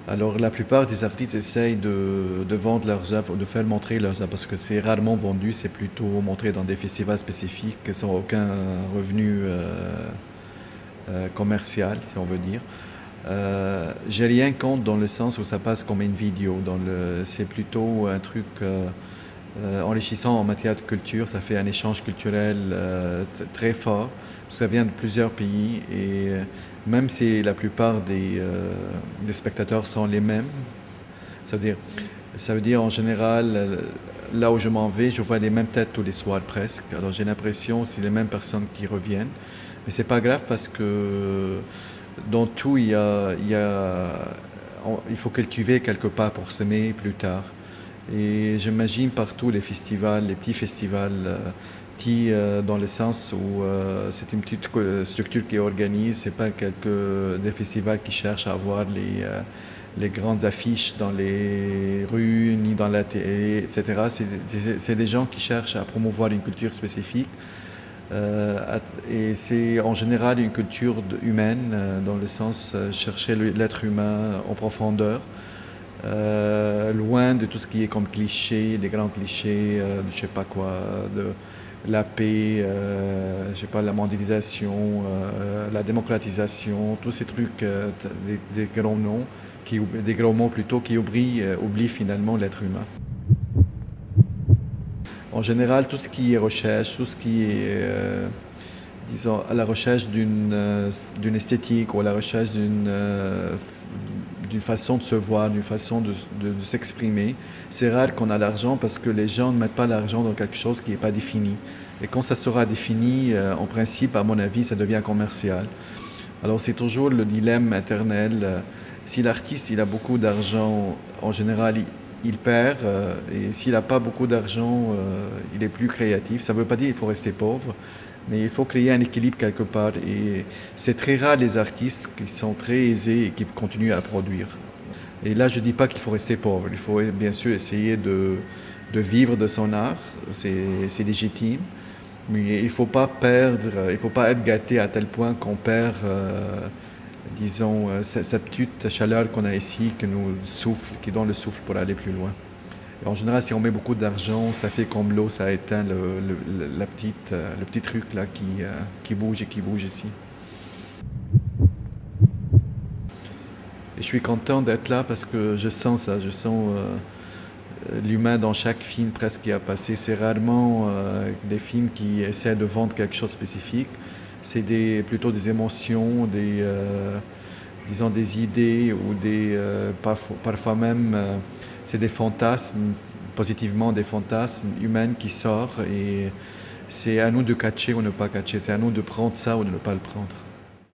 Alors la plupart des artistes essayent de vendre leurs œuvres, de faire montrer leurs œuvres, parce que c'est rarement vendu, c'est plutôt montré dans des festivals spécifiques sans aucun revenu commercial, si on veut dire. J'ai rien contre dans le sens où ça passe comme une vidéo. C'est plutôt un truc enrichissant en matière de culture. Ça fait un échange culturel très fort. Ça vient de plusieurs pays et même si la plupart des spectateurs sont les mêmes, ça veut dire, ça veut dire en général, là où je m'en vais, je vois les mêmes têtes tous les soirs presque. Alors j'ai l'impression que c'est les mêmes personnes qui reviennent. Mais c'est pas grave parce que dans tout, il faut cultiver quelque part pour s'aimer plus tard. Et j'imagine partout les festivals, les petits festivals, petits dans le sens où c'est une petite structure qui organise, c'est pas des festivals qui cherchent à avoir les grandes affiches dans les rues, ni dans la télé, etc. C'est des gens qui cherchent à promouvoir une culture spécifique. Et c'est en général une culture humaine, dans le sens chercher l'être humain en profondeur, loin de tout ce qui est comme cliché, des grands clichés, je sais pas quoi, de la paix, je sais pas, la mondialisation, la démocratisation, tous ces trucs, des grands noms, des grands mots plutôt, qui oublient finalement l'être humain. En général, tout ce qui est recherche, tout ce qui est, disons, à la recherche d'une esthétique ou à la recherche d'une façon de se voir, d'une façon de s'exprimer, c'est rare qu'on a l'argent parce que les gens ne mettent pas l'argent dans quelque chose qui n'est pas défini. Et quand ça sera défini, en principe, à mon avis, ça devient commercial. Alors c'est toujours le dilemme éternel. Si l'artiste il a beaucoup d'argent, en général, il perd, et s'il n'a pas beaucoup d'argent, il est plus créatif. Ça ne veut pas dire qu'il faut rester pauvre, mais il faut créer un équilibre quelque part. Et c'est très rare les artistes qui sont très aisés et qui continuent à produire. Et là, je ne dis pas qu'il faut rester pauvre. Il faut bien sûr essayer de vivre de son art, c'est légitime. Mais il ne faut pas perdre, il ne faut pas être gâté à tel point qu'on perd disons, cette petite chaleur qu'on a ici, qui donne le souffle pour aller plus loin. Et en général, si on met beaucoup d'argent, ça fait comme l'eau, ça éteint le petit truc là qui bouge et qui bouge ici. Et je suis content d'être là parce que je sens ça, je sens l'humain dans chaque film presque qui a passé. C'est rarement des films qui essaient de vendre quelque chose de spécifique. C'est plutôt des émotions, disons des idées ou parfois même c'est des fantasmes, positivement des fantasmes humains qui sortent et c'est à nous de catcher ou ne pas catcher, c'est à nous de prendre ça ou de ne pas le prendre.